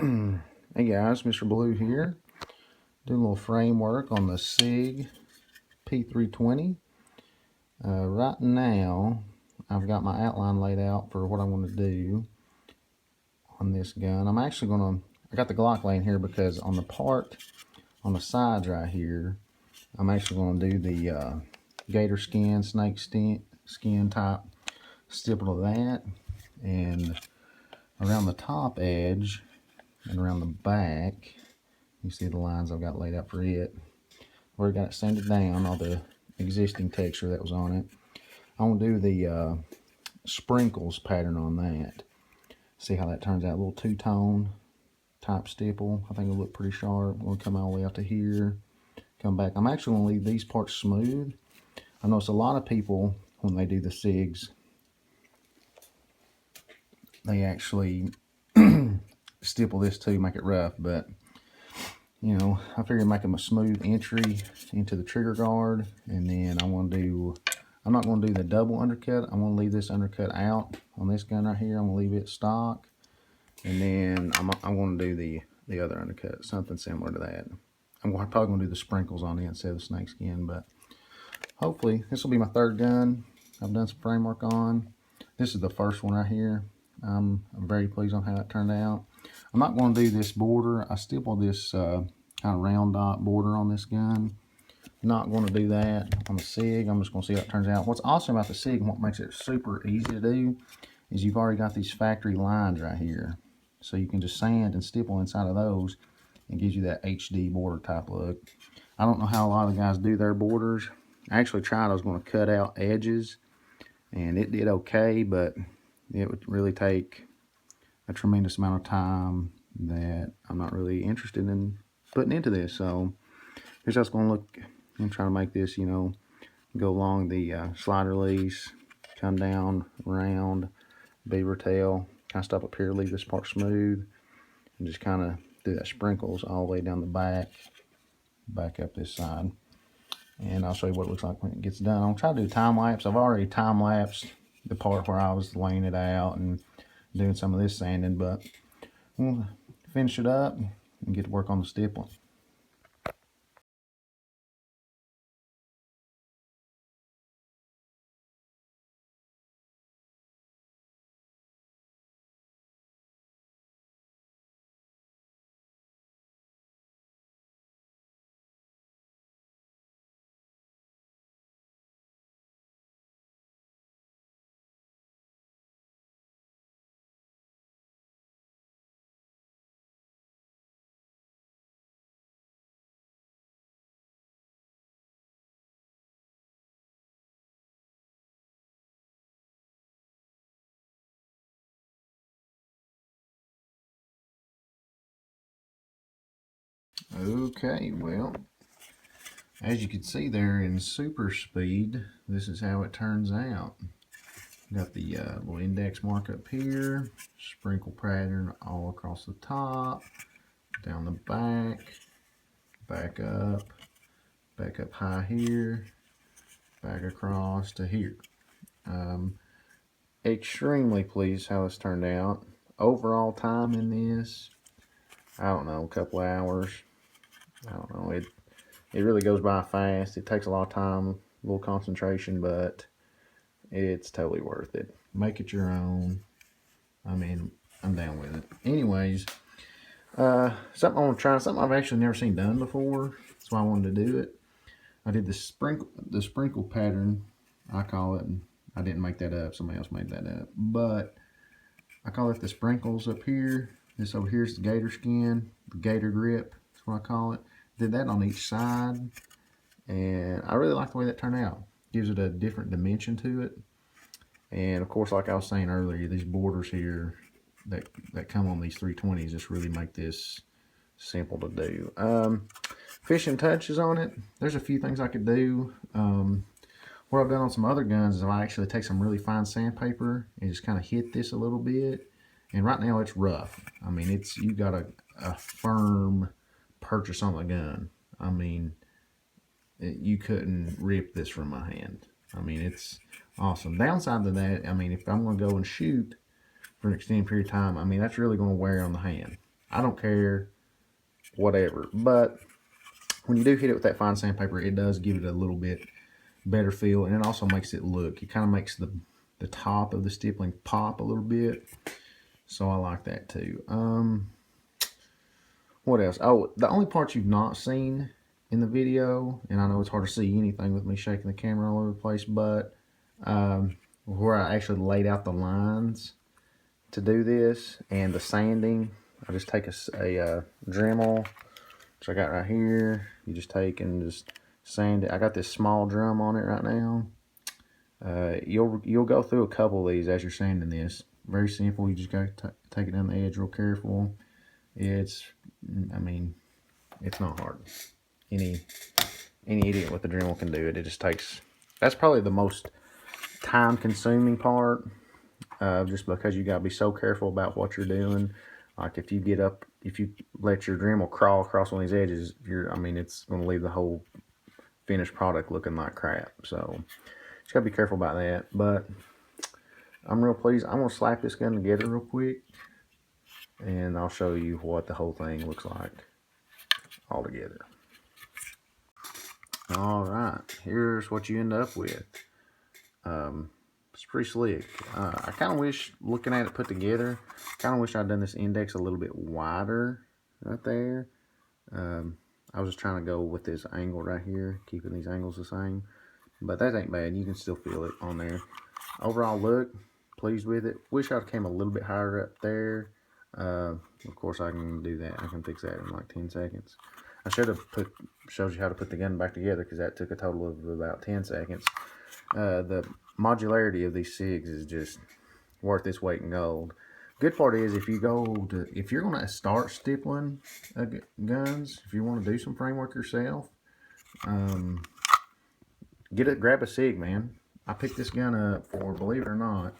Hey guys, Mr. Blue here. Doing a little framework on the Sig P320. Right now, I've got my outline laid out for what I want to do on this gun. I'm actually I got the Glock laying here because on the part on the sides right here, I'm actually going to do the gator skin, snake skin type stipple of that. And around the top edge and around the back, you see the lines I've got laid out for it. Already got it sanded down, all the existing texture that was on it. I want to do the sprinkles pattern on that. See how that turns out. A little two-tone type stipple. I think it'll look pretty sharp. I'm going to come all the way out to here. Come back. I'm actually going to leave these parts smooth. I notice a lot of people, when they do the SIGs, they actually stipple this too, make it rough, but you know, I figured make them a smooth entry into the trigger guard, and then I'm not going to do the double undercut. I'm going to leave this undercut out on this gun right here. I'm going to leave it stock, and then I'm going to do the other undercut, something similar to that. I'm probably going to do the sprinkles on it instead of the snake skin, but hopefully this will be my third gun I've done some framework on. This is the first one right here. I'm very pleased on how it turned out. I'm not going to do this border. I stippled this kind of round dot border on this gun. Not going to do that on the SIG. I'm just going to see how it turns out. What's awesome about the SIG and what makes it super easy to do is you've already got these factory lines right here. So you can just sand and stipple inside of those and gives you that HD border type look. I don't know how a lot of guys do their borders. I actually tried. I was going to cut out edges and it did okay, but it would really take a tremendous amount of time that I'm not really interested in putting into this. So here's how it's going to look. I'm trying to make this, you know, go along the slide release, come down around beaver tail, kind of stop up here, leave this part smooth, and just kind of do that sprinkles all the way down the back up this side. And I'll show you what it looks like when it gets done. I'll try to do time lapse. I've already time lapsed the part where I was laying it out and doing some of this sanding, but we'll finish it up and get to work on the stippling. Okay, well, as you can see there in super speed, this is how it turns out. Got the little index mark up here, sprinkle pattern all across the top, down the back up high here, back across to here. Extremely pleased how this turned out. Overall time in this, I don't know, a couple hours. I don't know, it really goes by fast. It takes a lot of time, a little concentration, but it's totally worth it. Make it your own. I mean, I'm down with it. Anyways, something I want to try, something I've actually never seen done before. That's why I wanted to do it. I did the sprinkle pattern, I call it. I didn't make that up. Somebody else made that up. But I call it the sprinkles up here. This over here is the gator skin, the gator grip. That's what I call it. Did that on each side, and I really like the way that turned out. Gives it a different dimension to it. And of course, like I was saying earlier, these borders here that come on these 320s just really make this simple to do. Finishing touches on it, there's a few things I could do. What I've done on some other guns is I actually take some really fine sandpaper and just kind of hit this a little bit. And right now it's rough. I mean, you got a firm purchase on the gun. I mean, you couldn't rip this from my hand. I mean, it's awesome. Downside to that, I mean, if I'm going to go and shoot for an extended period of time, I mean, that's really going to wear on the hand. I don't care, whatever. But when you do hit it with that fine sandpaper, it does give it a little bit better feel, and it also makes it look. It kind of makes the top of the stippling pop a little bit. So I like that too. What else? Oh, the only part you've not seen in the video, and I know it's hard to see anything with me shaking the camera all over the place, but where I actually laid out the lines to do this and the sanding, I just take a Dremel, which I got right here. You just take and just sand it. I got this small drum on it right now. You'll go through a couple of these as you're sanding this. Very simple. You just got to take it down the edge real careful. I mean, it's not hard. Any idiot with a Dremel can do it. It just takes. That's probably the most time-consuming part. Just because you gotta be so careful about what you're doing. Like if you let your Dremel crawl across one of these edges, it's gonna leave the whole finished product looking like crap. So just gotta be careful about that. But I'm real pleased. I'm gonna slap this gun together real quick, and I'll show you what the whole thing looks like all together. All right, here's what you end up with. It's pretty slick. I kind of wish, looking at it put together, kind of wish I'd done this index a little bit wider right there. I was just trying to go with this angle right here, keeping these angles the same. But that ain't bad. You can still feel it on there. Overall look, pleased with it. Wish I'd came a little bit higher up there. Of course, I can do that. I can fix that in like 10 seconds. I should have showed you how to put the gun back together, because that took a total of about 10 seconds. The modularity of these SIGs is just worth its weight in gold. Good part is, if you're going to start stippling guns, if you want to do some framework yourself, grab a SIG, man. I picked this gun up for, believe it or not,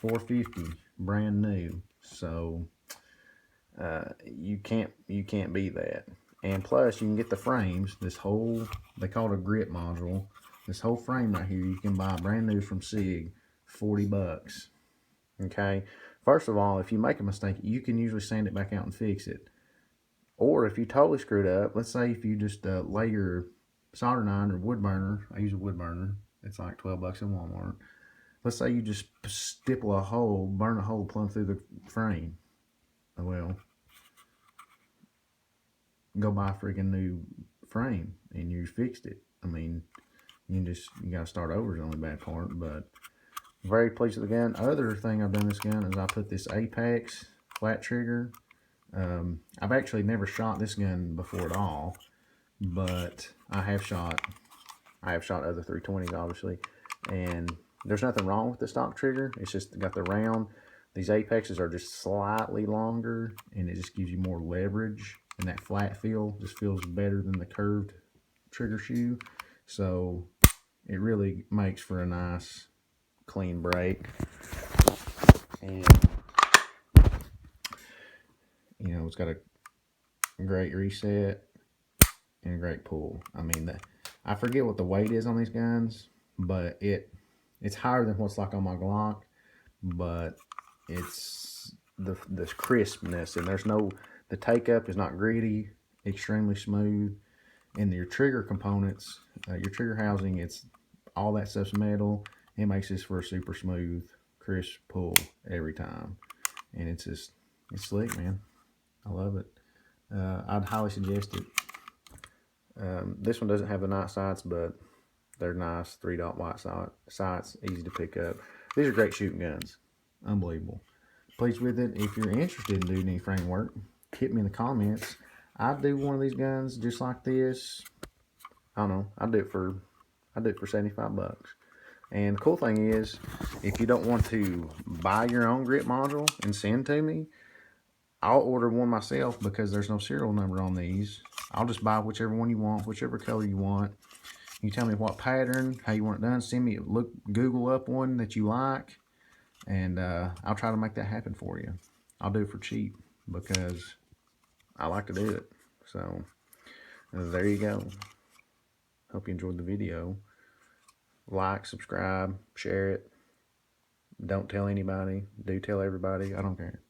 $450, brand new. So you can't beat that. And plus, you can get the frames. This whole, they call it a grip module. This whole frame right here, you can buy brand new from Sig, 40 bucks. Okay. First of all, if you make a mistake, you can usually sand it back out and fix it. Or if you totally screwed up, let's say if you just lay your soldering iron or wood burner, I use a wood burner, it's like 12 bucks in Walmart. Let's say you just stipple a hole, burn a hole plumb through the frame. Well, go buy a freaking new frame and you fixed it. I mean, you gotta start over is the only bad part, but very pleased with the gun. Other thing I've done this gun is I put this Apex flat trigger. I've actually never shot this gun before at all, but I have shot other 320s, obviously, and there's nothing wrong with the stock trigger. It's just got the round. These Apexes are just slightly longer, and it just gives you more leverage, and that flat feel just feels better than the curved trigger shoe. So it really makes for a nice clean break. And it's got a great reset and a great pull. I mean, I forget what the weight is on these guns, but it's higher than what's like on my Glock, but it's the crispness, and the take up is not gritty, extremely smooth. And your trigger components, your trigger housing, it's all that stuff's metal. It makes this for a super smooth, crisp pull every time. And it's slick, man. I love it. I'd highly suggest it. This one doesn't have the night sights, but they're nice 3-dot white sights, easy to pick up. These are great shooting guns. Unbelievable. Pleased with it. If you're interested in doing any framework, hit me in the comments. I'd do one of these guns just like this. I don't know. I'd do it for 75 bucks. And the cool thing is, if you don't want to buy your own grip module and send to me, I'll order one myself, because there's no serial number on these. I'll just buy whichever one you want, whichever color you want. You tell me what pattern, how you want it done. Send me, Google up one that you like, and I'll try to make that happen for you. I'll do it for cheap, because I like to do it. So there you go. Hope you enjoyed the video. Like, subscribe, share it. Don't tell anybody. Do tell everybody. I don't care.